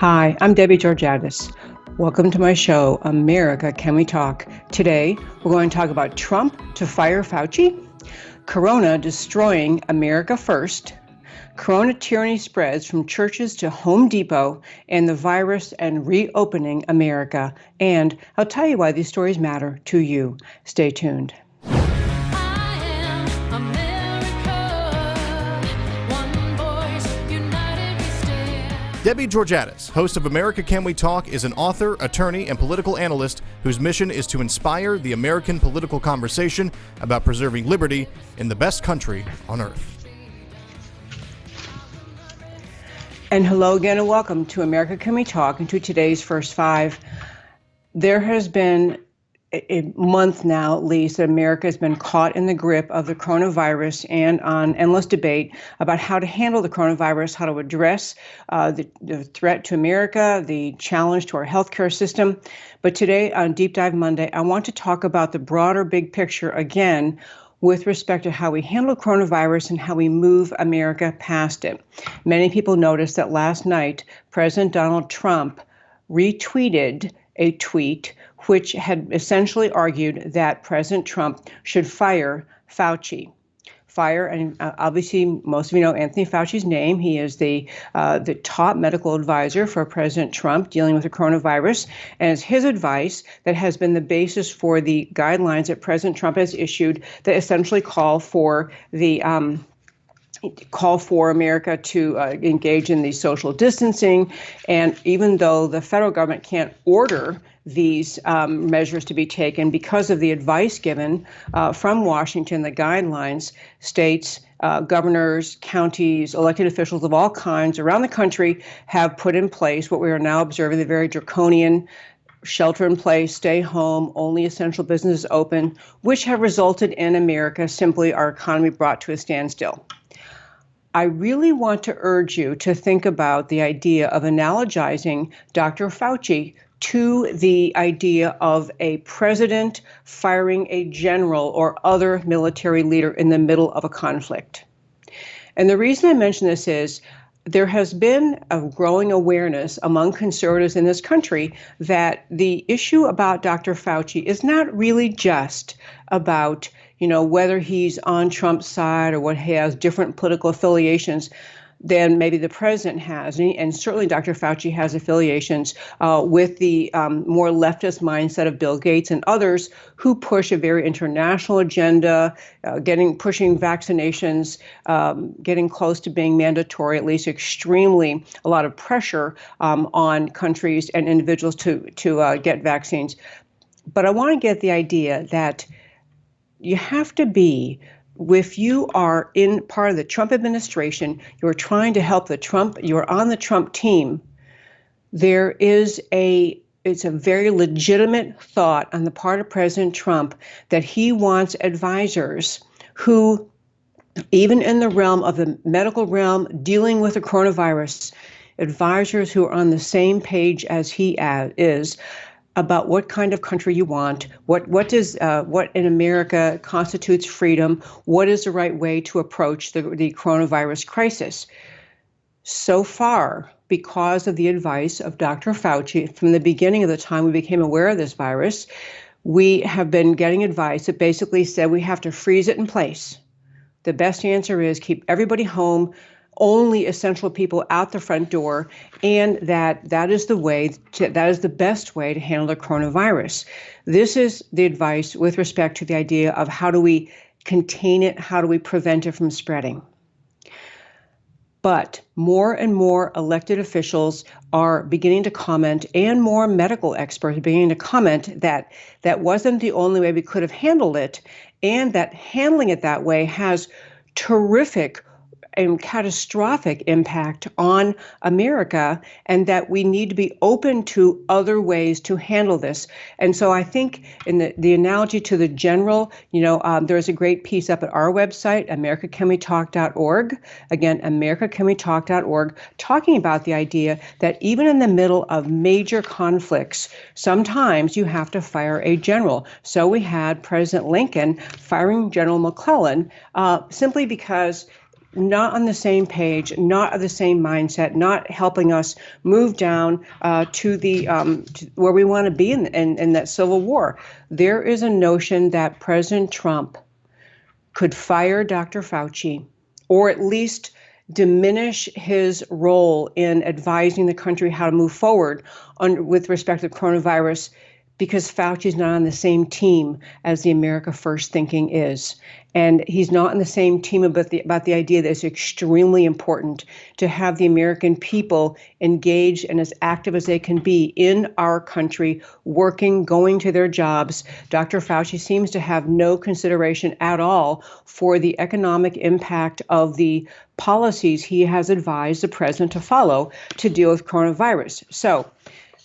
Hi, I'm Debbie Georgatos. Welcome to my show, America, Can We Talk? Today, we're going to talk about Trump to fire Fauci, Corona destroying America first, CoronaTyranny spreads from churches to Home Depot, and the virus and reopening America. And I'll tell you why these stories matter to you. Stay tuned. Debbie Georgatos, host of America Can We Talk, is an author, attorney, and political analyst whose mission is to inspire the American political conversation about preserving liberty in the best country on earth. And hello again and welcome to America Can We Talk and to today's First Five. There has been a month now, at least, that America has been caught in the grip of the coronavirus and on endless debate about how to handle the coronavirus, how to address the threat to America, the challenge to our healthcare system. But today on Deep Dive Monday, I want to talk about the broader big picture again with respect to how we handle coronavirus and how we move America past it. Many people noticed that last night, President Donald Trump retweeted a tweet which had essentially argued that President Trump should fire Fauci. And obviously, most of you know Anthony Fauci's name. He is the top medical advisor for President Trump dealing with the coronavirus. And it's his advice that has been the basis for the guidelines that President Trump has issued that essentially call for America to engage in the social distancing. And even though the federal government can't order these measures to be taken because of the advice given from Washington, the guidelines, states, governors, counties, elected officials of all kinds around the country have put in place what we are now observing, the very draconian shelter in place, stay home, only essential businesses open, which have resulted in America simply our economy brought to a standstill. I really want to urge you to think about the idea of analogizing Dr. Fauci to the idea of a president firing a general or other military leader in the middle of a conflict. And the reason I mention this is there has been a growing awareness among conservatives in this country that the issue about Dr. Fauci is not really just about, whether he's on Trump's side or what he has different political affiliations than maybe the president has. And certainly Dr. Fauci has affiliations with the more leftist mindset of Bill Gates and others who push a very international agenda, pushing vaccinations, getting close to being mandatory, at least extremely a lot of pressure on countries and individuals to get vaccines. But I want to get the idea that you have to be, if you are in part of the Trump administration, you're trying to help you're on the Trump team, it's a very legitimate thought on the part of President Trump that he wants advisors who, even in the realm of the medical realm, dealing with the coronavirus, advisors who are on the same page as he is, about what kind of country you want, what in America constitutes freedom, what is the right way to approach the coronavirus crisis. So far, because of the advice of Dr. Fauci, from the beginning of the time we became aware of this virus, we have been getting advice that basically said we have to freeze it in place. The best answer is keep everybody home, only essential people out the front door, and that is the best way to handle the coronavirus. This is the advice with respect to the idea of how do we contain it, how do we prevent it from spreading. But more and more elected officials are beginning to comment, and more medical experts are beginning to comment that that wasn't the only way we could have handled it, and that handling it that way has terrific and catastrophic impact on America, and that we need to be open to other ways to handle this. And so I think in the analogy to the general, there's a great piece up at our website, americacanwetalk.org. Again, americacanwetalk.org, talking about the idea that even in the middle of major conflicts, sometimes you have to fire a general. So we had President Lincoln firing General McClellan simply because not on the same page, not of the same mindset, not helping us move down to the to where we want to be in that civil war. There is a notion that President Trump could fire Dr. Fauci, or at least diminish his role in advising the country how to move forward with respect to coronavirus, because Fauci's not on the same team as the America First thinking is. And he's not on the same team about the idea that it's extremely important to have the American people engaged and as active as they can be in our country, working, going to their jobs. Dr. Fauci seems to have no consideration at all for the economic impact of the policies he has advised the president to follow to deal with coronavirus. So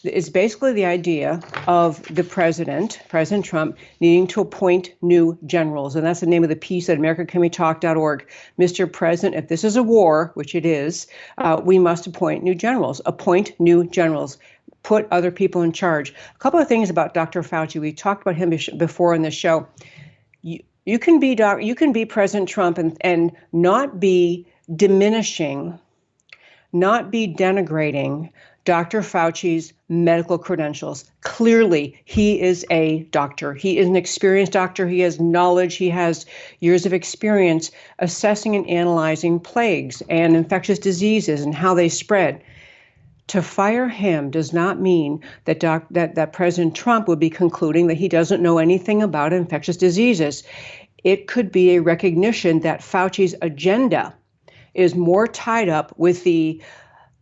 it's basically the idea of the President Trump, needing to appoint new generals. And that's the name of the piece at AmericaCanWeTalk.org. Mr. President, if this is a war, which it is, we must appoint new generals. Appoint new generals. Put other people in charge. A couple of things about Dr. Fauci. We talked about him before in the show. You can be President Trump and not be diminishing, not be denigrating Dr. Fauci's medical credentials. Clearly, he is a doctor. He is an experienced doctor. He has knowledge. He has years of experience assessing and analyzing plagues and infectious diseases and how they spread. To fire him does not mean that that President Trump would be concluding that he doesn't know anything about infectious diseases. It could be a recognition that Fauci's agenda is more tied up with the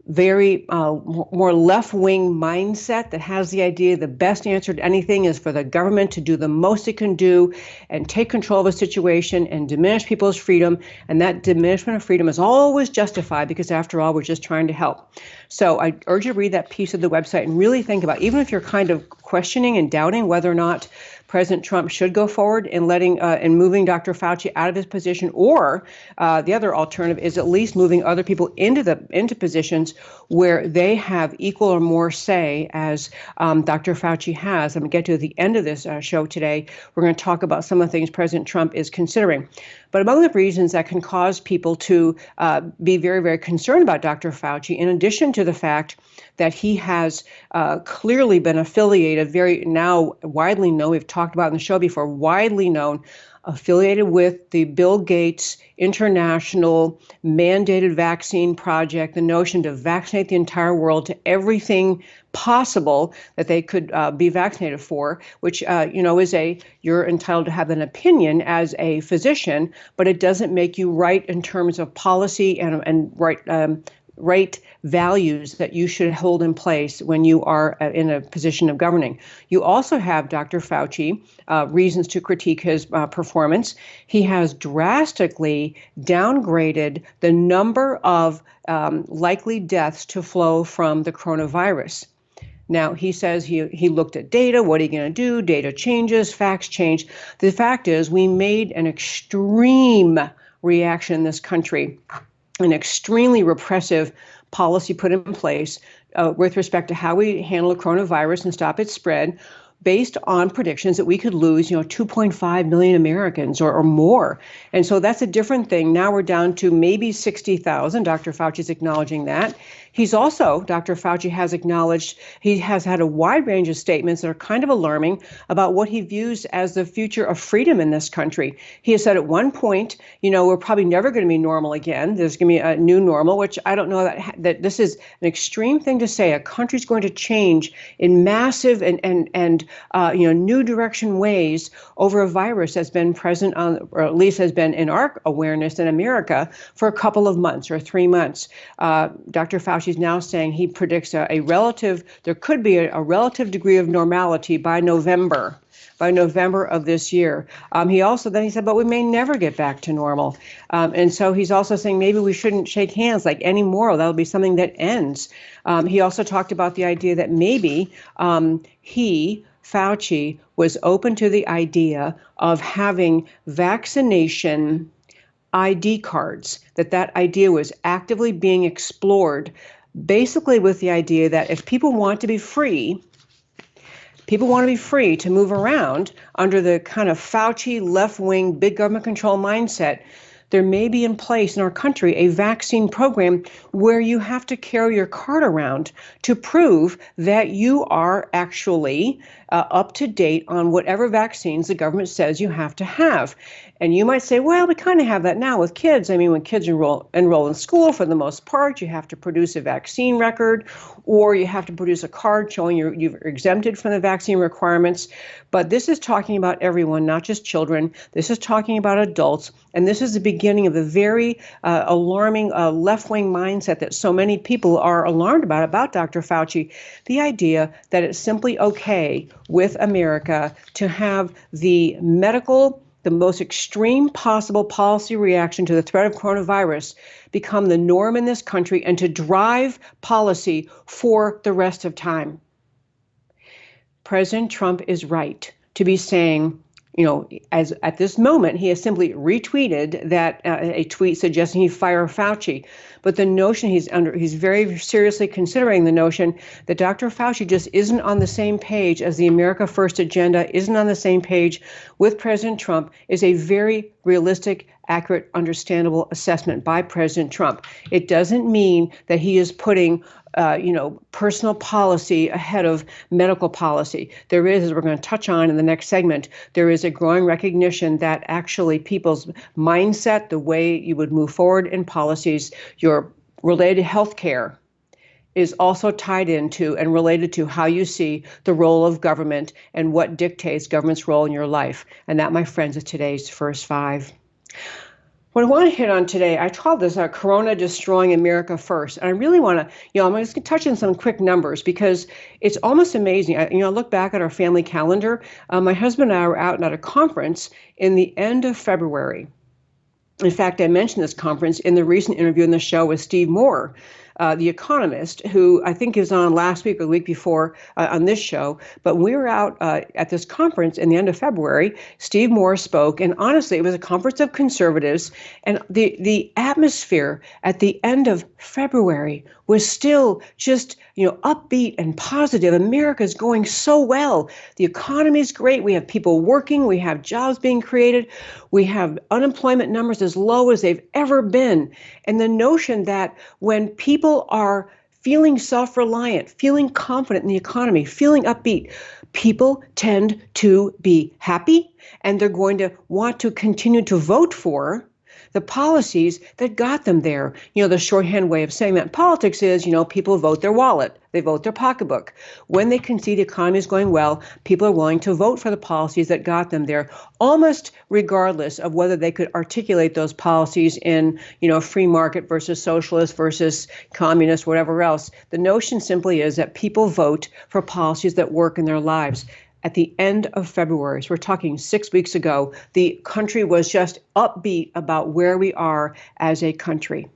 very more left-wing mindset that has the idea the best answer to anything is for the government to do the most it can do and take control of a situation and diminish people's freedom. And that diminishment of freedom is always justified because, after all, we're just trying to help. So I urge you to read that piece of the website and really think about, even if you're kind of questioning and doubting whether or not President Trump should go forward in moving Dr. Fauci out of his position, or the other alternative is at least moving other people into positions where they have equal or more say, as Dr. Fauci has. I'm going to get to the end of this show today. We're going to talk about some of the things President Trump is considering. But among the reasons that can cause people to be very, very concerned about Dr. Fauci, in addition to the fact that he has clearly been affiliated, very now widely known, we've talked about in the show before, widely known, affiliated with the Bill Gates International Mandated Vaccine Project, the notion to vaccinate the entire world to everything possible that they could be vaccinated for, which, you're entitled to have an opinion as a physician, but it doesn't make you right in terms of policy and right values that you should hold in place when you are in a position of governing. You also have Dr. Fauci, reasons to critique his performance. He has drastically downgraded the number of likely deaths to flow from the coronavirus. Now, he says he looked at data. What are you going to do? Data changes, facts change. The fact is, we made an extreme reaction in this country, an extremely repressive policy put in place with respect to how we handle the coronavirus and stop its spread, based on predictions that we could lose, 2.5 million Americans or more. And so that's a different thing. Now we're down to maybe 60,000. Dr. Fauci's acknowledging that. Dr. Fauci has acknowledged, he has had a wide range of statements that are kind of alarming about what he views as the future of freedom in this country. He has said at one point, we're probably never going to be normal again. There's going to be a new normal, which I don't know that this is an extreme thing to say. A country's going to change in massive and new direction ways over a virus that's been present on, or at least has been in our awareness in America for a couple of months or 3 months. Dr. Fauci is now saying he predicts there could be a relative degree of normality by November of this year. He said, but we may never get back to normal. And so he's also saying maybe we shouldn't shake hands like anymore. That'll be something that ends. He also talked about the idea that maybe Fauci was open to the idea of having vaccination ID cards, that idea was actively being explored, basically with the idea that if people want to be free to move around under the kind of Fauci left-wing big government control mindset, there may be in place in our country a vaccine program where you have to carry your card around to prove that you are actually up to date on whatever vaccines the government says you have to have. And you might say, well, we kind of have that now with kids. I mean, when kids enroll in school, for the most part, you have to produce a vaccine record, or you have to produce a card showing you're exempted from the vaccine requirements. But this is talking about everyone, not just children. This is talking about adults. And this is the beginning of the very alarming left-wing mindset that so many people are alarmed about Dr. Fauci. The idea that it's simply okay with America to have the most extreme possible policy reaction to the threat of coronavirus become the norm in this country and to drive policy for the rest of time. President Trump is right to be saying, as at this moment, he has simply retweeted that a tweet suggesting he fire Fauci. But the notion he's very seriously considering the notion that Dr. Fauci just isn't on the same page as the America First agenda, isn't on the same page with President Trump, is a very realistic, accurate, understandable assessment by President Trump. It doesn't mean that he is putting personal policy ahead of medical policy. There is, as we're going to touch on in the next segment, there is a growing recognition that actually people's mindset, the way you would move forward in policies, your related health care, is also tied into and related to how you see the role of government and what dictates government's role in your life. And that, my friends, is today's First Five. What I want to hit on today, I call this Corona Destroying America First. And I really want to, I'm just going to touch on some quick numbers because it's almost amazing. I look back at our family calendar. My husband and I were out at a conference in the end of February. In fact, I mentioned this conference in the recent interview in the show with Steve Moore, the economist, who I think is on last week or the week before on this show. But we were out at this conference in the end of February. Steve Moore spoke, and honestly, it was a conference of conservatives. And the atmosphere at the end of February was still just, upbeat and positive. America's going so well. The economy is great. We have people working. We have jobs being created. We have unemployment numbers as low as they've ever been. And the notion that when people are feeling self-reliant, feeling confident in the economy, feeling upbeat, people tend to be happy, and they're going to want to continue to vote for the policies that got them there. The shorthand way of saying that in politics is, people vote their wallet. They vote their pocketbook. When they can see the economy is going well, people are willing to vote for the policies that got them there, almost regardless of whether they could articulate those policies in, free market versus socialist versus communist, whatever else. The notion simply is that people vote for policies that work in their lives. At the end of February, so we're talking 6 weeks ago, the country was just upbeat about where we are as a country.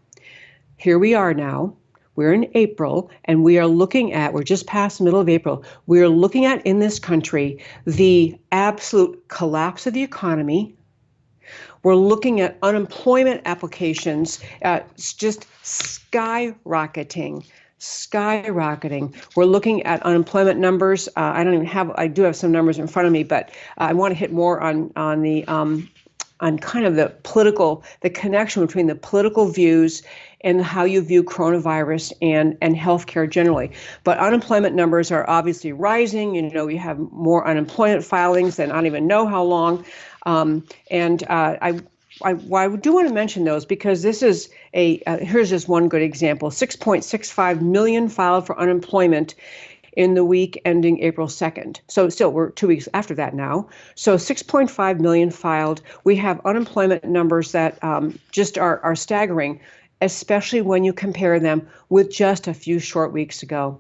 Here we are now. We're in April, and we're just past the middle of April. We're looking at in this country the absolute collapse of the economy. We're looking at unemployment applications just skyrocketing. We're looking at unemployment numbers. I do have some numbers in front of me, but I want to hit more on kind of the connection between the political views and how you view coronavirus and healthcare generally. But unemployment numbers are obviously rising. We have more unemployment filings than I don't even know how long. I do want to mention those because this is here's just one good example. 6.65 million filed for unemployment in the week ending April 2nd. So still, we're 2 weeks after that now. So 6.5 million filed. We have unemployment numbers that just are staggering, especially when you compare them with just a few short weeks ago.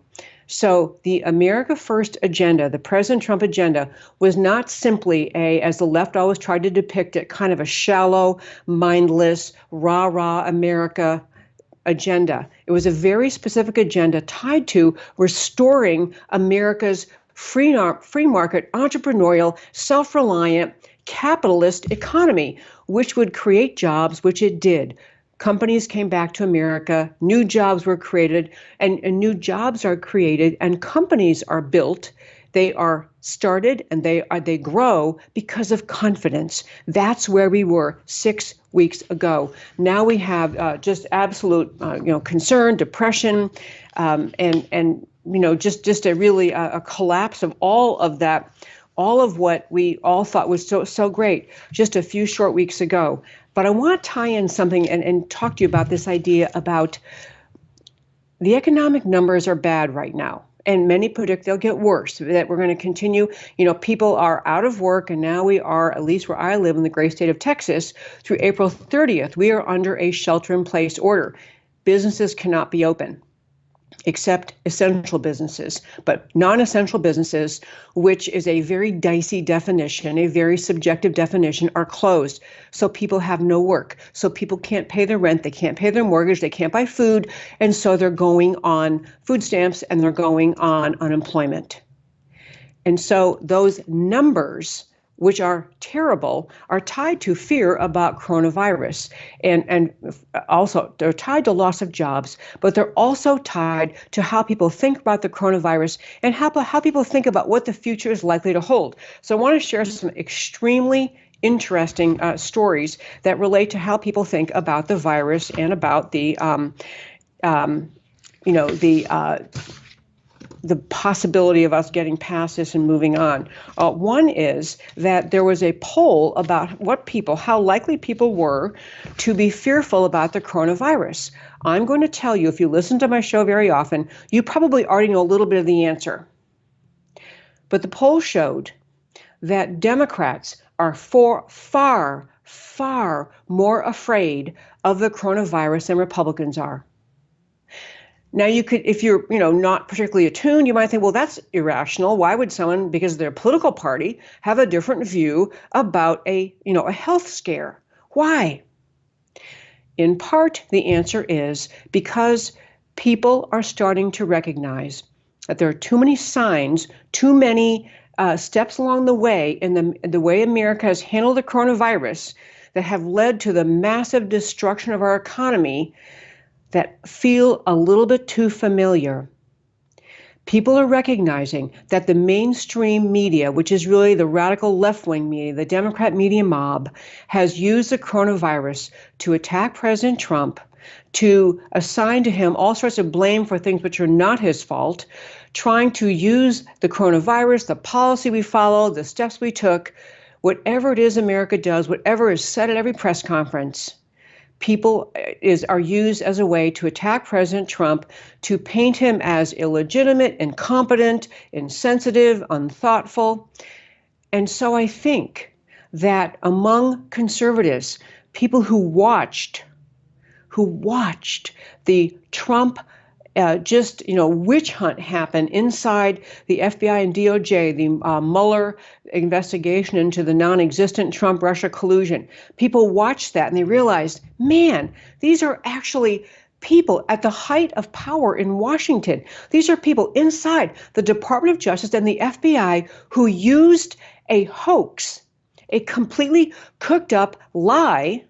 So the America First agenda, the President Trump agenda, was not simply as the left always tried to depict it, kind of a shallow, mindless, rah-rah America agenda. It was a very specific agenda tied to restoring America's free market, entrepreneurial, self-reliant, capitalist economy, which would create jobs, which it did. Companies came back to America, new jobs were created, and new jobs are created, and companies are built They are started and they grow because of confidence. That's where we were 6 weeks ago. Now we have just absolute concern, depression, and just a really a collapse of all of that, all of what we all thought was so great just a few short weeks ago. But I want to tie in something and talk to you about this idea about the economic numbers are bad right now. And many predict they'll get worse, that we're going to continue. People are out of work, and now we are, at least where I live in the great state of Texas, through April 30th, we are under a shelter-in-place order. Businesses cannot be open, except essential businesses. But non-essential businesses, which is a very dicey definition, a very subjective definition, are closed. So people have no work. So people can't pay their rent. They can't pay their mortgage. They can't buy food. And so they're going on food stamps and they're going on unemployment. And so those numbers, which are terrible, are tied to fear about coronavirus. And also they're tied to loss of jobs, but they're also tied to how people think about the coronavirus and how people think about what the future is likely to hold. So I want to share some extremely interesting stories that relate to how people think about the virus and about the possibility of us getting past this and moving on. One is that there was a poll about how likely people were to be fearful about the coronavirus. I'm going to tell you, if you listen to my show very often, you probably already know a little bit of the answer. But the poll showed that Democrats are far, far more afraid of the coronavirus than Republicans are. Now, you could, if you're, not particularly attuned, you might think, well, that's irrational. Why would someone, because of their political party, have a different view about a health scare? Why? In part, the answer is because people are starting to recognize that there are too many signs, too many steps along the way in the way America has handled the coronavirus that have led to the massive destruction of our economy that feel a little bit too familiar. People are recognizing that the mainstream media, which is really the radical left-wing media, the Democrat media mob, has used the coronavirus to attack President Trump, to assign to him all sorts of blame for things which are not his fault, trying to use the coronavirus, the policy we followed, the steps we took, whatever it is America does, whatever is said at every press conference, people are used as a way to attack President Trump, to paint him as illegitimate, incompetent, insensitive, unthoughtful. And so I think that among conservatives, people who watched the Trump witch hunt happen inside the FBI and DOJ, the Mueller investigation into the non-existent Trump-Russia collusion. People watched that and they realized, man, these are actually people at the height of power in Washington. These are people inside the Department of Justice and the FBI who used a hoax, a completely cooked up lie,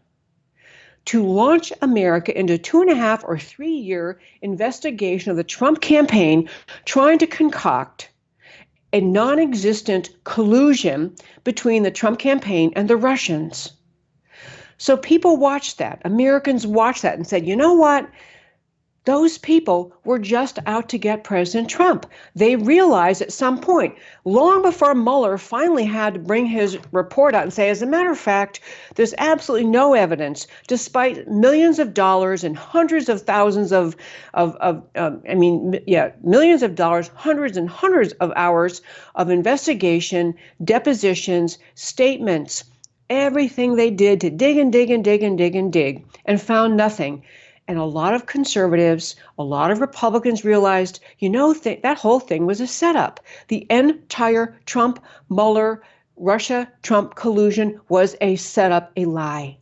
to launch America into 2.5 or 3 year investigation of the Trump campaign, trying to concoct a non-existent collusion between the Trump campaign and the Russians. So people watched that. Americans watched that and said, you know what? Those people were just out to get President Trump. They realized at some point, long before Mueller finally had to bring his report out and say, as a matter of fact, there's absolutely no evidence, despite millions of dollars and hundreds of thousands millions of dollars, hundreds and hundreds of hours of investigation, depositions, statements, everything they did to dig and dig and dig and dig and dig, and found nothing. And a lot of conservatives, a lot of Republicans realized, that whole thing was a setup. The entire Trump-Mueller, Russia-Trump collusion was a setup, a lie.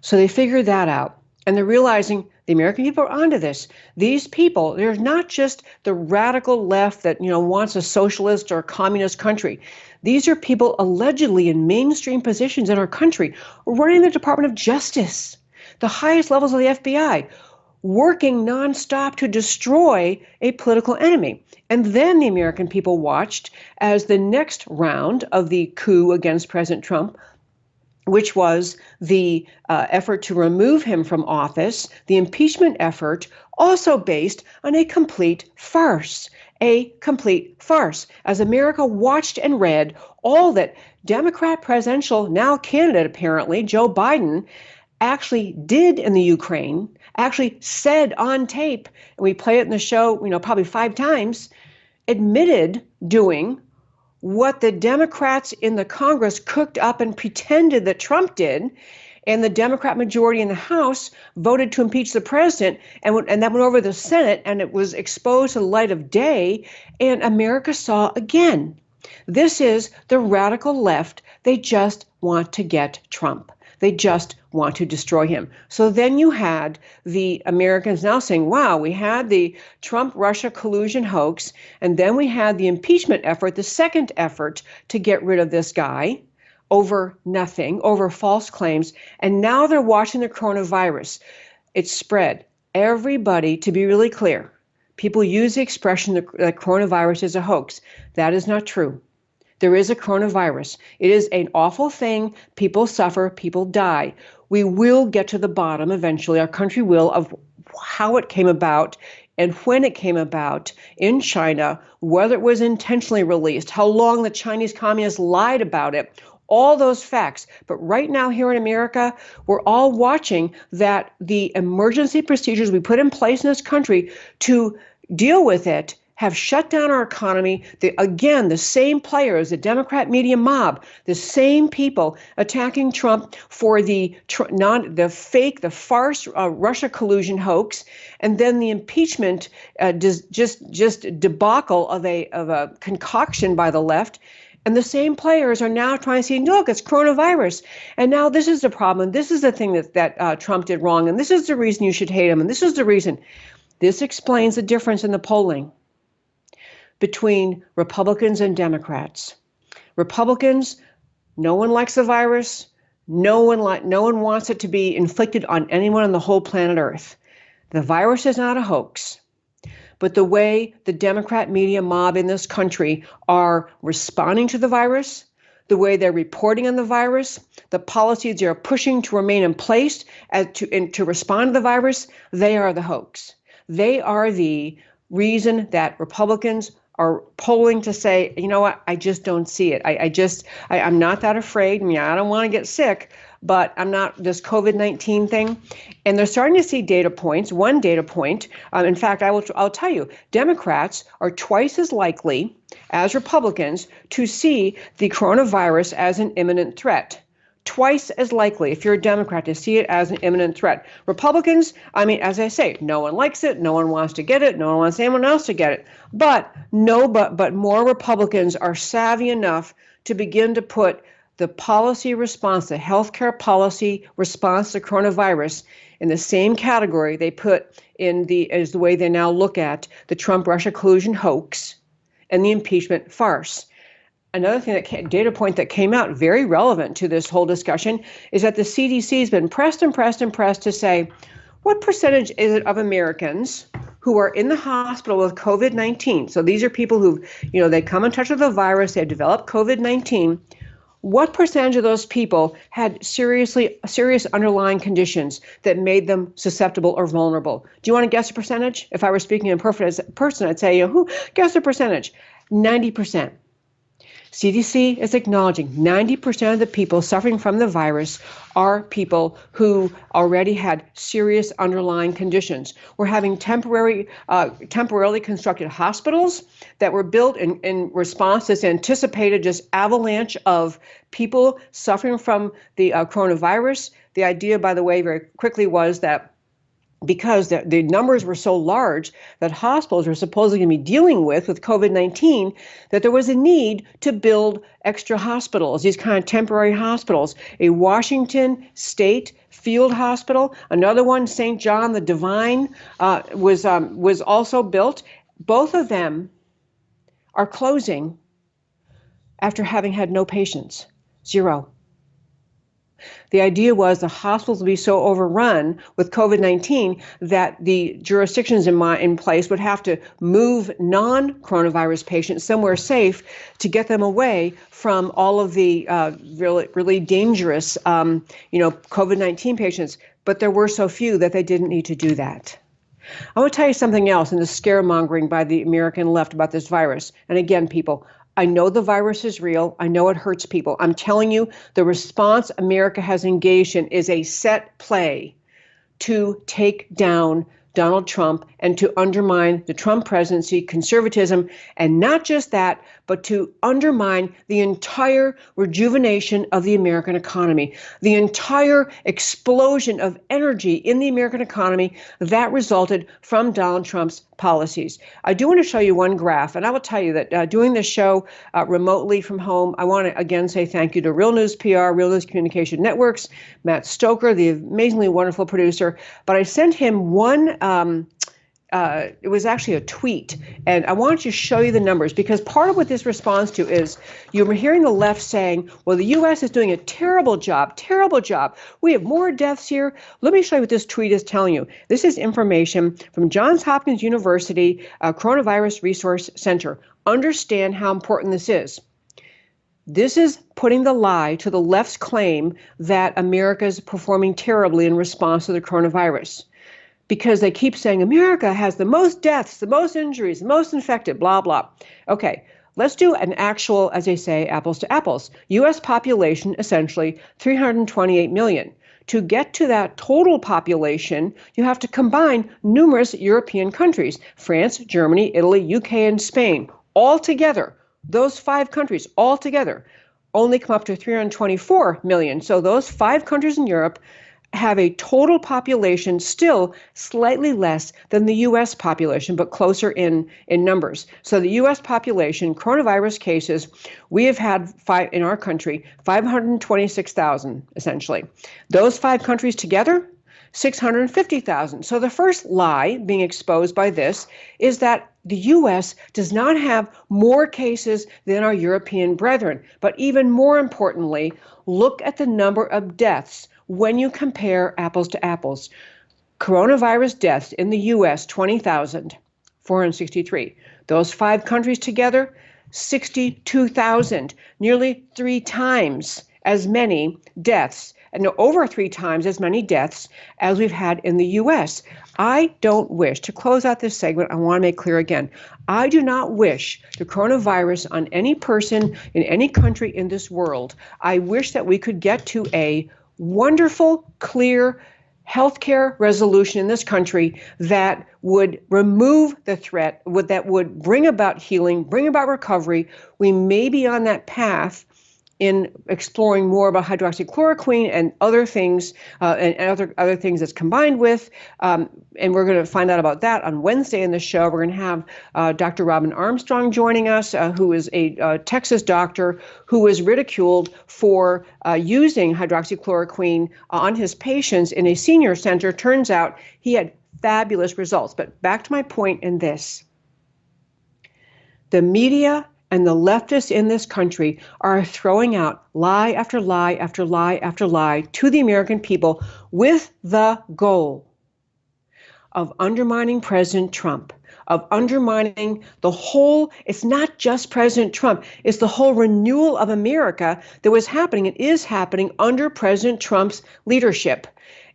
So they figured that out. And they're realizing the American people are onto this. These people, they're not just the radical left that, wants a socialist or communist country. These are people allegedly in mainstream positions in our country running the Department of Justice, the highest levels of the FBI. working nonstop to destroy a political enemy. And then the American people watched as the next round of the coup against President Trump, which was the effort to remove him from office, the impeachment effort, also based on a complete farce. A complete farce. As America watched and read all that Democrat presidential, now candidate apparently, Joe Biden, actually did in the Ukraine, actually said on tape, and we play it in the show, probably 5 times, admitted doing what the Democrats in the Congress cooked up and pretended that Trump did, and the Democrat majority in the House voted to impeach the president, and that went over the Senate, and it was exposed to the light of day, and America saw again. This is the radical left. They just want to get Trump. They just want to destroy him. So then you had the Americans now saying, wow, we had the Trump-Russia collusion hoax, and then we had the impeachment effort, the second effort to get rid of this guy over nothing, over false claims, and now they're watching the coronavirus. It's spread. Everybody, to be really clear, people use the expression that coronavirus is a hoax. That is not true. There is a coronavirus. It is an awful thing. People suffer. People die. We will get to the bottom eventually. Our country will, of how it came about and when it came about in China, whether it was intentionally released, how long the Chinese communists lied about it, all those facts. But right now here in America, we're all watching that the emergency procedures we put in place in this country to deal with it have shut down our economy. The same players, the Democrat media mob, the same people attacking Trump for the farce Russia collusion hoax, and then the impeachment just debacle of a concoction by the left. And the same players are now trying to say, look, it's coronavirus. And now this is the problem. This is the thing that Trump did wrong. And this is the reason you should hate him. And this is the reason. This explains the difference in the polling between Republicans and Democrats. Republicans, no one likes the virus. No one wants it to be inflicted on anyone on the whole planet Earth. The virus is not a hoax. But the way the Democrat media mob in this country are responding to the virus, the way they're reporting on the virus, the policies they're pushing to remain in place to respond to the virus, they are the hoax. They are the reason that Republicans are polling to say, you know what, I just don't see it. I'm not that afraid. I mean, I don't want to get sick, but I'm not this COVID-19 thing. And they're starting to see data points. One data point, in fact, I'll tell you, Democrats are twice as likely as Republicans to see the coronavirus as an imminent threat. Twice as likely, if you're a Democrat, to see it as an imminent threat. Republicans, I mean, as I say, no one likes it. No one wants to get it. No one wants anyone else to get it. But more Republicans are savvy enough to begin to put the policy response, the healthcare policy response to coronavirus in the same category they put as the way they now look at the Trump-Russia collusion hoax and the impeachment farce. Another thing data point that came out very relevant to this whole discussion is that the CDC has been pressed to say, what percentage is it of Americans who are in the hospital with COVID-19? So these are people who, they come in touch with the virus, they develop COVID-19. What percentage of those people had serious underlying conditions that made them susceptible or vulnerable? Do you want to guess a percentage? If I were speaking in perfect person, I'd say, guess the percentage? 90%. CDC is acknowledging 90% of the people suffering from the virus are people who already had serious underlying conditions. We're having temporarily constructed hospitals that were built in response to this anticipated just avalanche of people suffering from the coronavirus. The idea, by the way, very quickly was that because the numbers were so large that hospitals were supposedly going to be dealing with COVID-19, that there was a need to build extra hospitals, these kind of temporary hospitals. A Washington State field hospital, another one, St. John the Divine, was also built. Both of them are closing after having had no patients, 0. The idea was the hospitals would be so overrun with COVID-19 that the jurisdictions in place would have to move non-coronavirus patients somewhere safe to get them away from all of the really dangerous, COVID-19 patients. But there were so few that they didn't need to do that. I want to tell you something else in the scaremongering by the American left about this virus. And again, people, I know the virus is real. I know it hurts people. I'm telling you, the response America has engaged in is a set play to take down Donald Trump and to undermine the Trump presidency, conservatism, and not just that, but to undermine the entire rejuvenation of the American economy, the entire explosion of energy in the American economy that resulted from Donald Trump's policies. I do want to show you one graph, and I will tell you that doing this show remotely from home, I want to again say thank you to Real News PR, Real News Communication Networks, Matt Stoker, the amazingly wonderful producer. But I sent him one. It was actually a tweet, and I wanted to show you the numbers because part of what this responds to is you're hearing the left saying, well, the U.S. is doing a terrible job. We have more deaths here. Let me show you what this tweet is telling you. This is information from Johns Hopkins University Coronavirus Resource Center. Understand how important this is. This is putting the lie to the left's claim that America is performing terribly in response to the coronavirus. Because they keep saying America has the most deaths, the most injuries, the most infected, blah, blah. Okay, let's do an actual, as they say, apples to apples. U.S. population, essentially 328 million. To get to that total population, you have to combine numerous European countries, France, Germany, Italy, UK, and Spain, all together. Those 5 countries all together only come up to 324 million. So those 5 countries in Europe have a total population still slightly less than the U.S. population, but closer in numbers. So the U.S. population, coronavirus cases, we have had in our country, 526,000, essentially. Those 5 countries together, 650,000. So the first lie being exposed by this is that the U.S. does not have more cases than our European brethren. But even more importantly, look at the number of deaths when you compare apples to apples. Coronavirus deaths in the U.S., 20,463. Those 5 countries together, 62,000, nearly 3 times as many deaths, and over 3 times as many deaths as we've had in the U.S. I don't wish, to close out this segment, I want to make clear again, I do not wish the coronavirus on any person in any country in this world. I wish that we could get to a wonderful, clear healthcare resolution in this country that would remove the threat, that would bring about healing, bring about recovery. We may be on that path in exploring more about hydroxychloroquine and other things, and other things that's combined with. And we're going to find out about that on Wednesday in the show. We're going to have Dr. Robin Armstrong joining us, who is a Texas doctor who was ridiculed for using hydroxychloroquine on his patients in a senior center. Turns out he had fabulous results. But back to my point in this. The media and the leftists in this country are throwing out lie after lie after lie after lie to the American people with the goal of undermining President Trump, of undermining the whole, it's not just President Trump, it's the whole renewal of America that was happening and is happening under President Trump's leadership.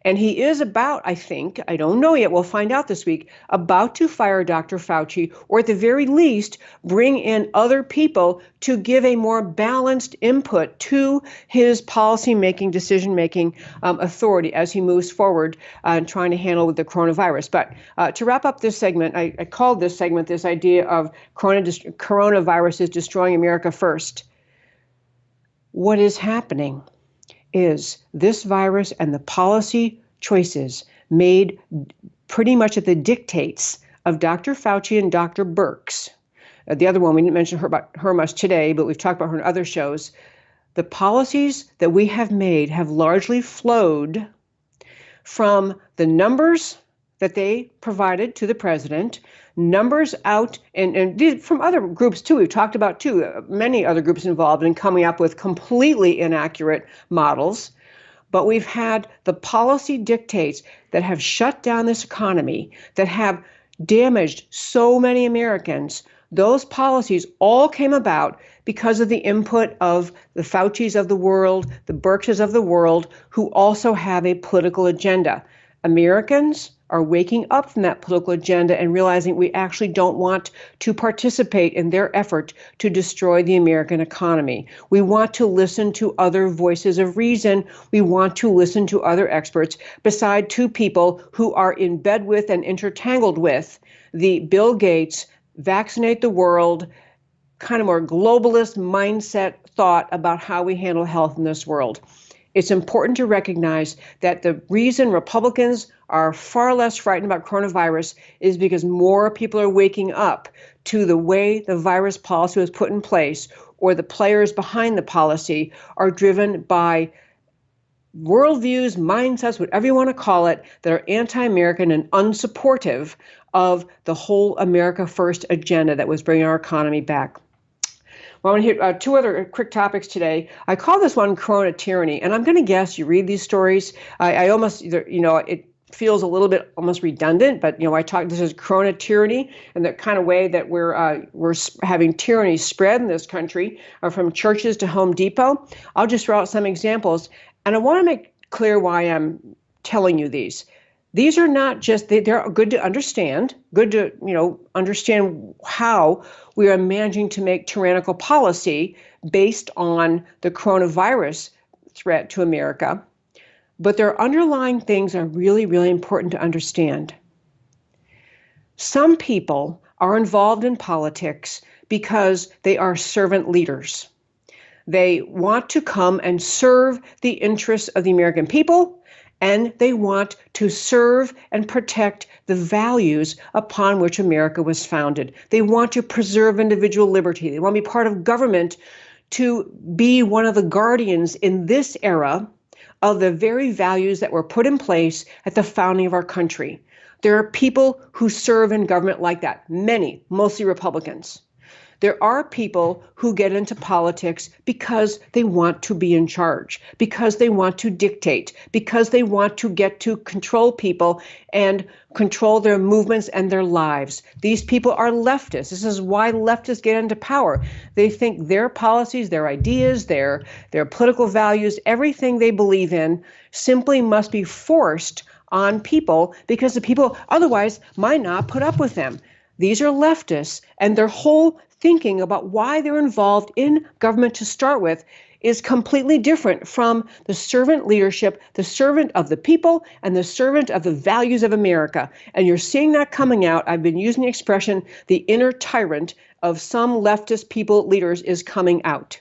And he is about, I think, I don't know yet, we'll find out this week, about to fire Dr. Fauci, or at the very least, bring in other people to give a more balanced input to his policy-making, decision-making authority as he moves forward trying to handle with the coronavirus. But to wrap up this segment, I called this segment this idea of coronavirus is destroying America first. What is happening is this virus and the policy choices made pretty much at the dictates of Dr. Fauci and Dr. Birx. The other one, we didn't mention her much today, but we've talked about her in other shows. The policies that we have made have largely flowed from the numbers that they provided to the president, numbers out, and from other groups too. We've talked about too, many other groups involved in coming up with completely inaccurate models. but we've had the policy dictates that have shut down this economy, that have damaged so many Americans. Those policies all came about because of the input of the Faucis of the world, the Birxes of the world, who also have a political agenda. Americans are waking up from that political agenda and realizing we actually don't want to participate in their effort to destroy the American economy. We want to listen to other voices of reason. We want to listen to other experts beside two people who are in bed with and intertangled with the Bill Gates, vaccinate the world, kind of more globalist mindset thought about how we handle health in this world. It's important to recognize that the reason Republicans are far less frightened about coronavirus is because more people are waking up to the way the virus policy was put in place, or the players behind the policy are driven by worldviews, mindsets, whatever you want to call it, that are anti-American and unsupportive of the whole America First agenda that was bringing our economy back. Well, I want to hit two other quick topics today. I call this one CoronaTyranny, and I'm going to guess you read these stories. I almost, it feels a little bit almost redundant, but this is CoronaTyranny, and the kind of way that we're having tyranny spread in this country, from churches to Home Depot. I'll just throw out some examples, and I want to make clear why I'm telling you these. These are not just, they're good to understand, understand how we are managing to make tyrannical policy based on the coronavirus threat to America. But their underlying things are really, really important to understand. Some people are involved in politics because they are servant leaders. They want to come and serve the interests of the American people, and they want to serve and protect the values upon which America was founded. They want to preserve individual liberty. They want to be part of government to be one of the guardians in this era of the very values that were put in place at the founding of our country. There are people who serve in government like that, many, mostly Republicans. There are people who get into politics because they want to be in charge, because they want to dictate, because they want to get to control people and control their movements and their lives. These people are leftists. This is why leftists get into power. They think their policies, their ideas, their political values, everything they believe in simply must be forced on people because the people otherwise might not put up with them. These are leftists, and their whole thinking about why they're involved in government to start with is completely different from the servant leadership, the servant of the people, and the servant of the values of America. And you're seeing that coming out. I've been using the expression, the inner tyrant of some leftist people, leaders, is coming out.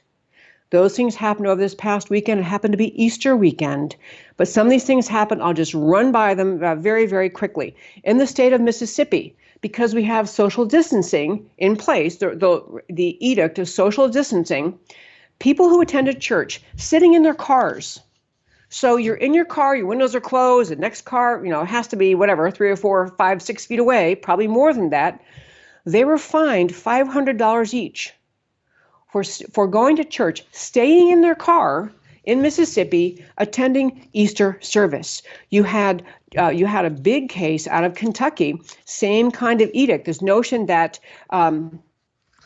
Those things happened over this past weekend. It happened to be Easter weekend. But some of these things happen. I'll just run by them very, very quickly. In the state of Mississippi, because we have social distancing in place, the edict of social distancing, people who attended church sitting in their cars. So you're in your car, your windows are closed, the next car, has to be 3 or 4, 5, 6 feet away, probably more than that. They were fined $500 each for going to church, staying in their car in Mississippi, attending Easter service. You had a big case out of Kentucky, same kind of edict, this notion that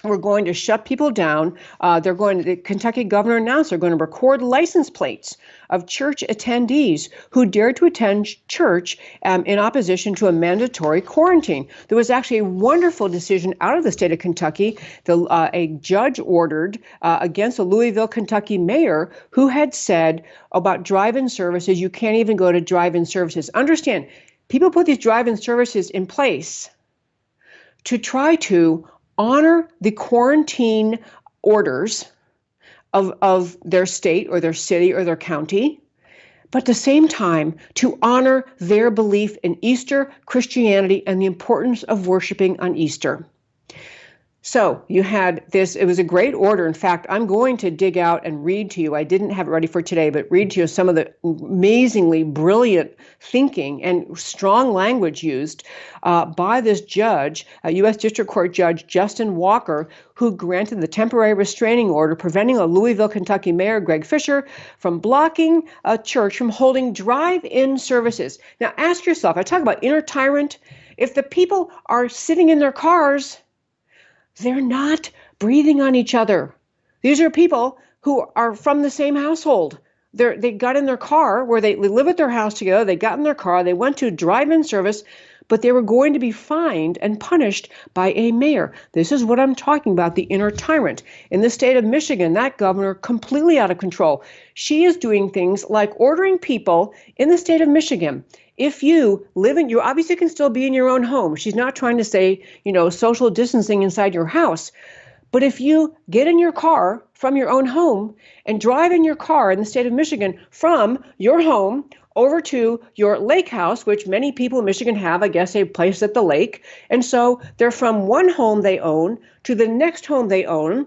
we're going to shut people down. The Kentucky governor announced they're going to record license plates of church attendees who dared to attend church in opposition to a mandatory quarantine. There was actually a wonderful decision out of the state of Kentucky. A judge ordered against a Louisville, Kentucky mayor who had said about drive-in services, you can't even go to drive-in services. Understand, people put these drive-in services in place to try to honor the quarantine orders of their state or their city or their county, but at the same time to honor their belief in Easter, Christianity, and the importance of worshiping on Easter. So you had this, it was a great order. In fact, I'm going to dig out and read to you. I didn't have it ready for today, but read to you some of the amazingly brilliant thinking and strong language used by this judge, U.S. District Court Judge Justin Walker, who granted the temporary restraining order preventing a Louisville, Kentucky mayor, Greg Fisher, from blocking a church from holding drive-in services. Now ask yourself, I talk about inner tyrant. If the people are sitting in their cars, they're not breathing on each other. These are people who are from the same household. They got in their car where they live at their house together. They got in their car. They went to drive-in service, but they were going to be fined and punished by a mayor. This is what I'm talking about, the inner tyrant. In the state of Michigan, that governor completely out of control. She is doing things like ordering people in the state of Michigan. If you live in, you obviously can still be in your own home. She's not trying to say, social distancing inside your house. But if you get in your car from your own home and drive in your car in the state of Michigan from your home over to your lake house, which many people in Michigan have, I guess, a place at the lake. And so they're from one home they own to the next home they own,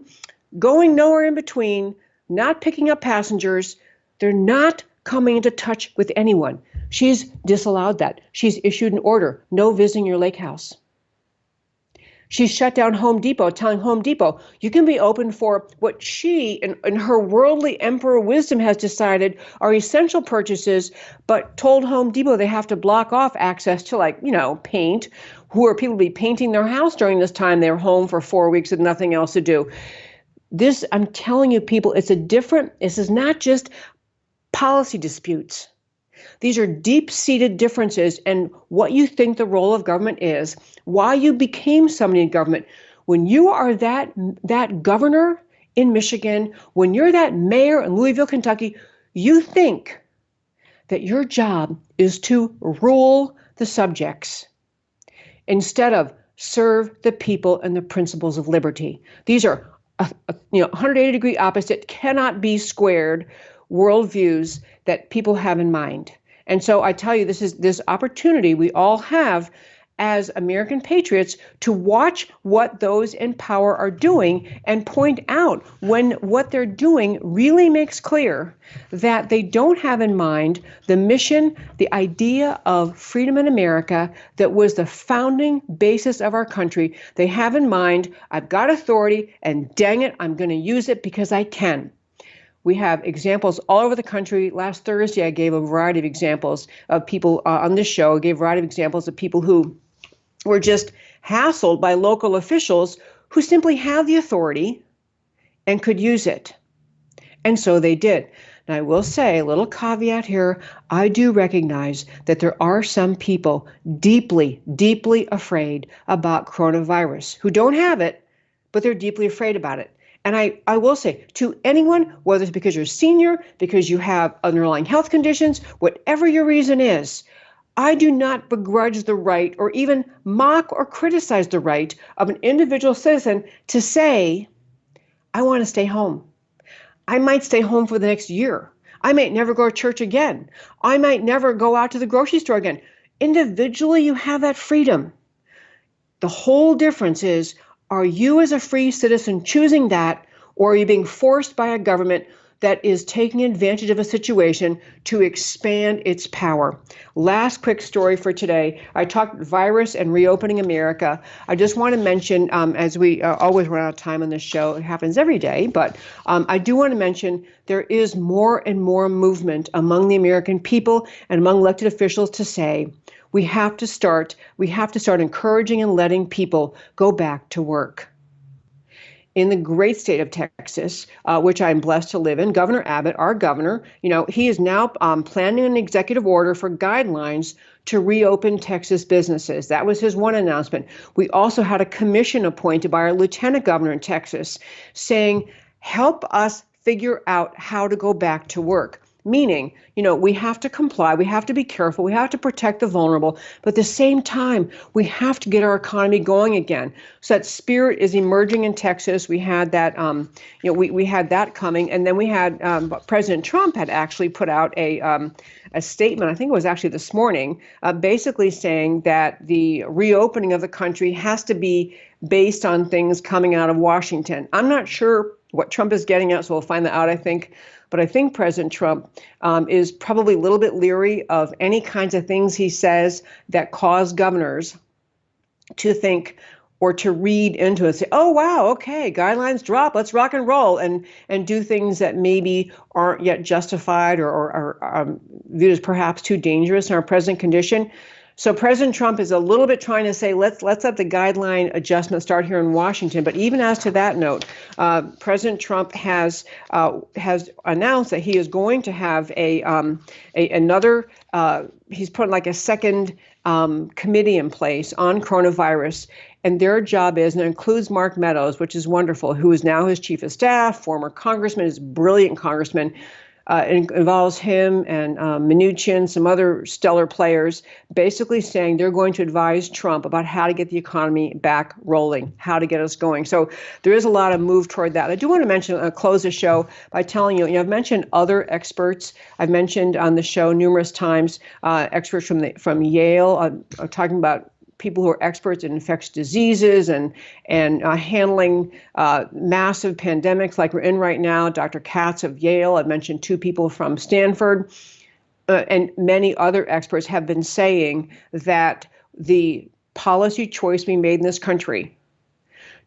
going nowhere in between, not picking up passengers. They're not coming into touch with anyone. She's disallowed that. She's issued an order, no visiting your lake house. She's shut down Home Depot, telling Home Depot, you can be open for what she, in her worldly emperor wisdom, has decided are essential purchases, but told Home Depot they have to block off access to paint. Who are people be painting their house during this time? They're home for 4 weeks with nothing else to do. This, I'm telling you, people, this is not just policy disputes. These are deep-seated differences in what you think the role of government is, why you became somebody in government. When you are that governor in Michigan, when you're that mayor in Louisville, Kentucky, you think that your job is to rule the subjects instead of serve the people and the principles of liberty. These are 180-degree opposite, cannot be squared worldviews that people have in mind. And so I tell you, this is this opportunity we all have as American patriots to watch what those in power are doing and point out when what they're doing really makes clear that they don't have in mind the mission, the idea of freedom in America that was the founding basis of our country. They have in mind, I've got authority and dang it, I'm going to use it because I can. We have examples all over the country. Last Thursday, I gave a variety of examples of people on this show. I gave a variety of examples of people who were just hassled by local officials who simply have the authority and could use it. And so they did. Now, I will say a little caveat here. I do recognize that there are some people deeply, deeply afraid about coronavirus who don't have it, but they're deeply afraid about it. And I will say to anyone, whether it's because you're a senior, because you have underlying health conditions, whatever your reason is, I do not begrudge the right or even mock or criticize the right of an individual citizen to say, I want to stay home. I might stay home for the next year. I might never go to church again. I might never go out to the grocery store again. Individually, you have that freedom. The whole difference is, are you as a free citizen choosing that, or are you being forced by a government that is taking advantage of a situation to expand its power? Last quick story for today. I talked virus and reopening America. I just want to mention, as we always run out of time on this show, it happens every day, but I do want to mention there is more and more movement among the American people and among elected officials to say, we have to start encouraging and letting people go back to work. In the great state of Texas, which I'm blessed to live in, Governor Abbott, our governor, he is now planning an executive order for guidelines to reopen Texas businesses. That was his one announcement. We also had a commission appointed by our lieutenant governor in Texas saying, help us figure out how to go back to work. Meaning, we have to comply, we have to be careful, we have to protect the vulnerable, but at the same time, we have to get our economy going again. So that spirit is emerging in Texas. We had that, we had that coming, and then we had President Trump had actually put out a statement. I think it was actually this morning, basically saying that the reopening of the country has to be based on things coming out of Washington. I'm not sure what Trump is getting at, so we'll find that out, I think. But I think President Trump is probably a little bit leery of any kinds of things he says that cause governors to think or to read into it, say, oh, wow, okay, guidelines drop, let's rock and roll, and do things that maybe aren't yet justified or viewed as perhaps too dangerous in our present condition. So President Trump is a little bit trying to say, let's let the guideline adjustment start here in Washington. But even as to that note, President Trump has announced that he is going to have another. He's put like a second committee in place on coronavirus. And their job is, and it includes Mark Meadows, which is wonderful, who is now his chief of staff, former congressman, is a brilliant congressman. It involves him and Mnuchin, some other stellar players, basically saying they're going to advise Trump about how to get the economy back rolling, how to get us going. So there is a lot of move toward that. I do want to mention, close the show by telling you, I've mentioned other experts. I've mentioned on the show numerous times experts from Yale talking about people who are experts in infectious diseases and handling massive pandemics like we're in right now. Dr. Katz of Yale, I've mentioned two people from Stanford, and many other experts have been saying that the policy choice we made in this country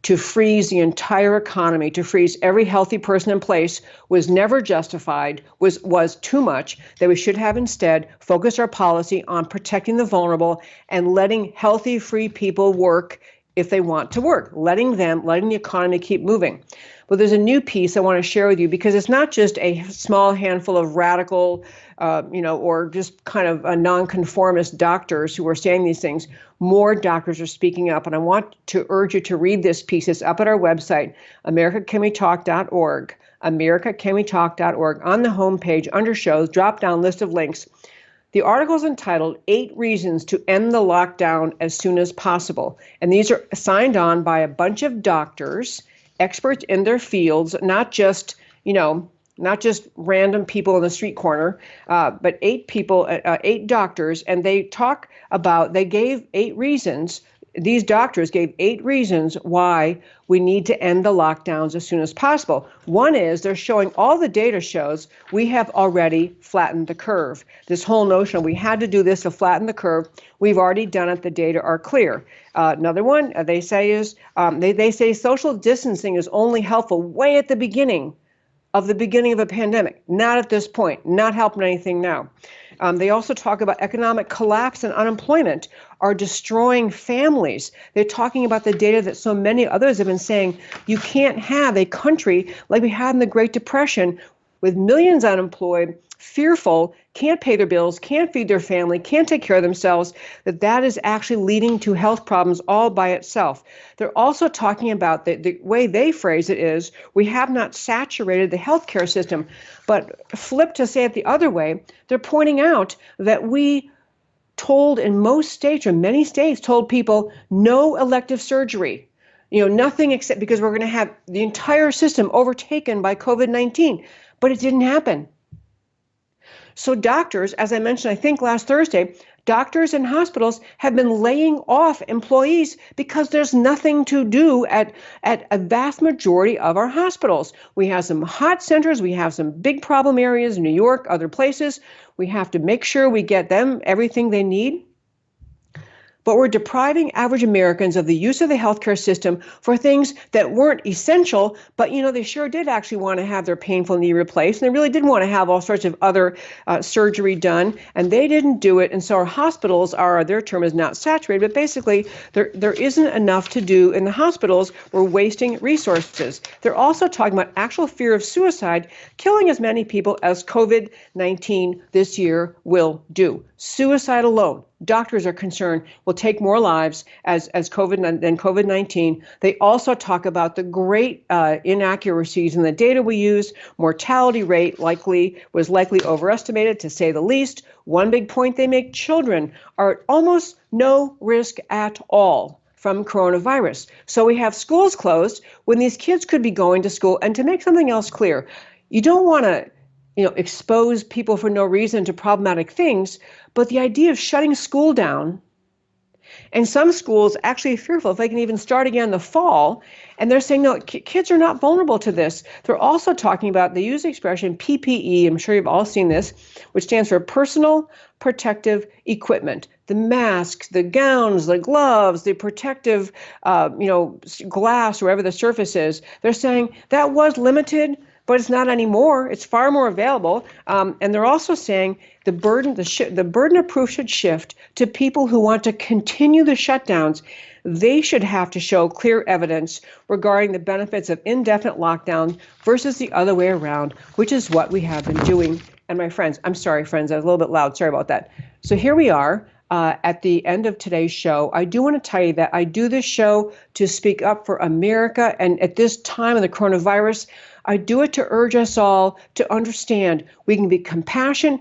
to freeze the entire economy, to freeze every healthy person in place was never justified, was too much, that we should have instead focused our policy on protecting the vulnerable and letting healthy, free people work if they want to work, letting the economy keep moving. But there's a new piece I want to share with you because it's not just a small handful of radical, or just kind of a nonconformist doctors who are saying these things. More doctors are speaking up, and I want to urge you to read this piece. It's up at our website, americacanwetalk.org, americacanwetalk.org. On the homepage, under shows, drop-down list of links. The article is entitled 8 Reasons to End the Lockdown as Soon as Possible. And these are signed on by a bunch of doctors, experts in their fields, not just random people in the street corner, but 8 people, 8 doctors, and they gave 8 reasons. These doctors gave 8 reasons why we need to end the lockdowns as soon as possible. One is they're showing, all the data shows we have already flattened the curve. This whole notion we had to do this to flatten the curve, we've already done it. The data are clear. Another one they say is they say social distancing is only helpful way at the beginning of a pandemic, not at this point, not helping anything now. They also talk about economic collapse and unemployment are destroying families. They're talking about the data that so many others have been saying. You can't have a country like we had in the Great Depression with millions unemployed, fearful, can't pay their bills, can't feed their family, can't take care of themselves, that is actually leading to health problems all by itself. They're also talking about the way they phrase it is, we have not saturated the healthcare system, but flip to say it the other way, they're pointing out that we told in most states, or many states, told people no elective surgery. Nothing except because we're going to have the entire system overtaken by COVID-19. But it didn't happen. So doctors, as I mentioned, I think last Thursday, doctors and hospitals have been laying off employees because there's nothing to do at a vast majority of our hospitals. We have some hot centers. We have some big problem areas, New York, other places. We have to make sure we get them everything they need. But we're depriving average Americans of the use of the healthcare system for things that weren't essential, but they sure did actually want to have their painful knee replaced, and they really did want to have all sorts of other surgery done, and they didn't do it. And so our hospitals their term is not saturated, but basically there isn't enough to do in the hospitals. We're wasting resources. They're also talking about actual fear of suicide, killing as many people as COVID-19 this year will do. Suicide alone, doctors are concerned, will take more lives than COVID-19. They also talk about the great inaccuracies in the data we use. Mortality rate was likely overestimated, to say the least. One big point they make, children are at almost no risk at all from coronavirus. So we have schools closed when these kids could be going to school. And to make something else clear, you don't want to expose people for no reason to problematic things, but the idea of shutting school down And some schools actually are fearful if they can even start again in the fall. And they're saying, no, kids are not vulnerable to this. They're also talking about, they use the expression PPE, I'm sure you've all seen this, which stands for personal protective equipment. The masks, the gowns, the gloves, the protective, glass, wherever the surface is. They're saying that was limited, but it's not anymore. It's far more available. And they're also saying the burden of proof should shift to people who want to continue the shutdowns. They should have to show clear evidence regarding the benefits of indefinite lockdown versus the other way around, which is what we have been doing. And my friends, I'm sorry, friends, I was a little bit loud. Sorry about that. So here we are. At the end of today's show, I do want to tell you that I do this show to speak up for America. And at this time of the coronavirus, I do it to urge us all to understand we can be compassionate,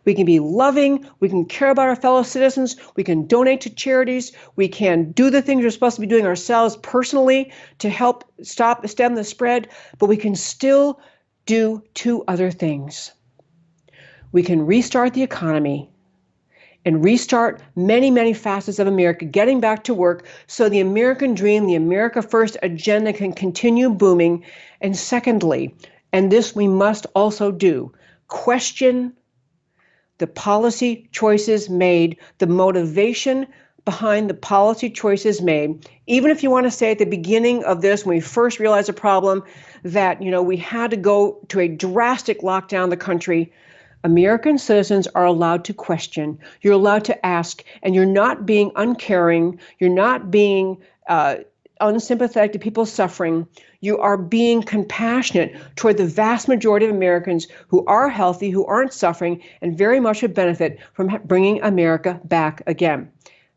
we can be loving, we can care about our fellow citizens, we can donate to charities, we can do the things we're supposed to be doing ourselves personally to help stem the spread, but we can still do two other things. We can restart the economy and restart many, many facets of America, getting back to work so the American dream, the America First agenda can continue booming. And secondly, and this we must also do, question the policy choices made, the motivation behind the policy choices made. Even if you want to say at the beginning of this, when we first realized the problem, that we had to go to a drastic lockdown of the country, American citizens are allowed to question. You're allowed to ask, and you're not being uncaring. You're not being unsympathetic to people suffering. You are being compassionate toward the vast majority of Americans who are healthy, who aren't suffering, and very much would benefit from bringing America back again.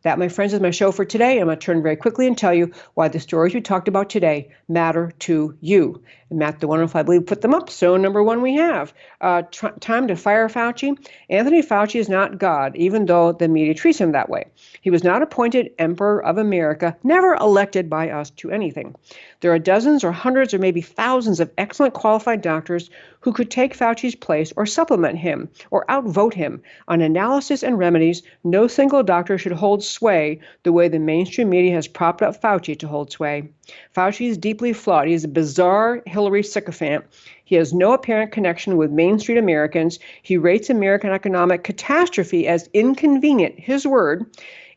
That, my friends, is my show for today. I'm going to turn very quickly and tell you why the stories we talked about today matter to you. And Matt, the wonderful, I believe, put them up. So number one, we have time to fire Fauci. Anthony Fauci is not God, even though the media treats him that way. He was not appointed Emperor of America, never elected by us to anything. There are dozens or hundreds or maybe thousands of excellent qualified doctors who could take Fauci's place or supplement him or outvote him. On analysis and remedies, no single doctor should hold sway the way the mainstream media has propped up Fauci to hold sway. Fauci is deeply flawed. He is a bizarre Hillary sycophant. He has no apparent connection with Main Street Americans. He rates American economic catastrophe as inconvenient, his word,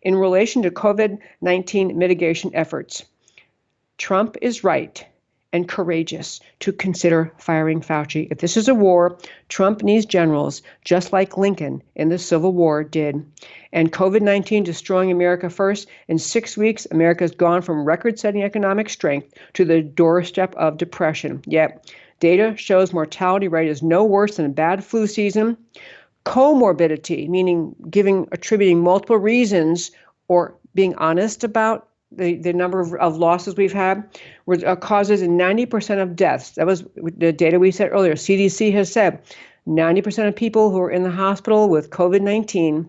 in relation to COVID-19 mitigation efforts. Trump is right and courageous to consider firing Fauci. If this is a war, Trump needs generals, just like Lincoln in the Civil War did. And COVID-19 destroying America first. In 6 weeks, America's gone from record-setting economic strength to the doorstep of depression. Yet, data shows mortality rate is no worse than a bad flu season. Comorbidity, meaning attributing multiple reasons or being honest about the number of losses we've had, causes 90% of deaths. That was the data we said earlier. CDC has said 90% of people who are in the hospital with COVID-19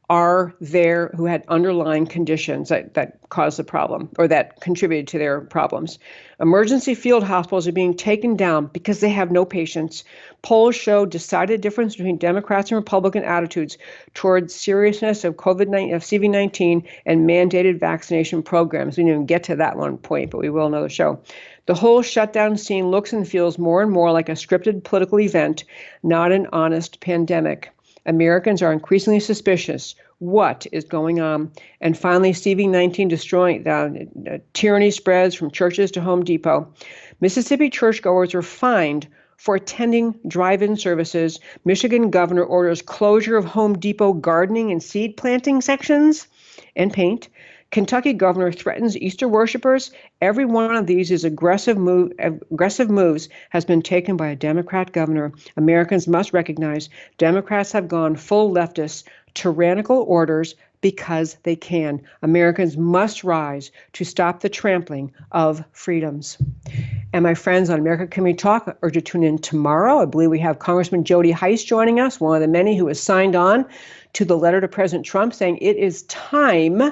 are there who had underlying conditions that caused the problem or that contributed to their problems. Emergency field hospitals are being taken down because they have no patients. Polls show decided difference between Democrats and Republican attitudes towards seriousness of CV-19 and mandated vaccination programs. We didn't even get to that one point, but we will another show. The whole shutdown scene looks and feels more and more like a scripted political event, not an honest pandemic. Americans are increasingly suspicious. What is going on? And finally, CV-19 destroying tyranny spreads from churches to Home Depot. Mississippi churchgoers are fined for attending drive-in services. Michigan governor orders closure of Home Depot gardening and seed planting sections and paint. Kentucky governor threatens Easter worshipers. Every one of these is aggressive moves has been taken by a Democrat governor. Americans must recognize Democrats have gone full leftist, tyrannical orders because they can. Americans must rise to stop the trampling of freedoms. And my friends on America Can We Talk, I urge you to tune in tomorrow. I believe we have Congressman Jody Hice joining us, one of the many who has signed on to the letter to President Trump saying it is time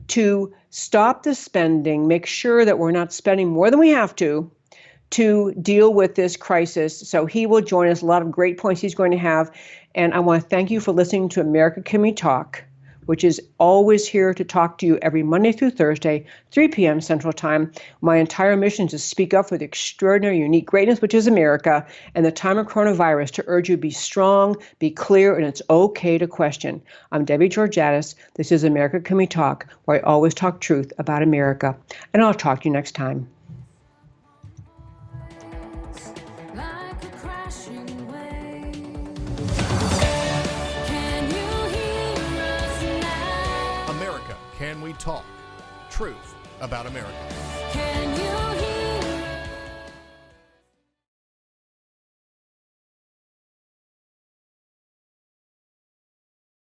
to stop the spending, make sure that we're not spending more than we have to deal with this crisis. So he will join us. A lot of great points he's going to have. And I want to thank you for listening to America Can We Talk which is always here to talk to you every Monday through Thursday, 3 p.m. Central Time. My entire mission is to speak up for the extraordinary, unique greatness, which is America, and the time of coronavirus, to urge you to be strong, be clear, and it's okay to question. I'm Debbie Georgatos. This is America Can We Talk, where I always talk truth about America. And I'll talk to you next time. America Can We Talk? Truth about America.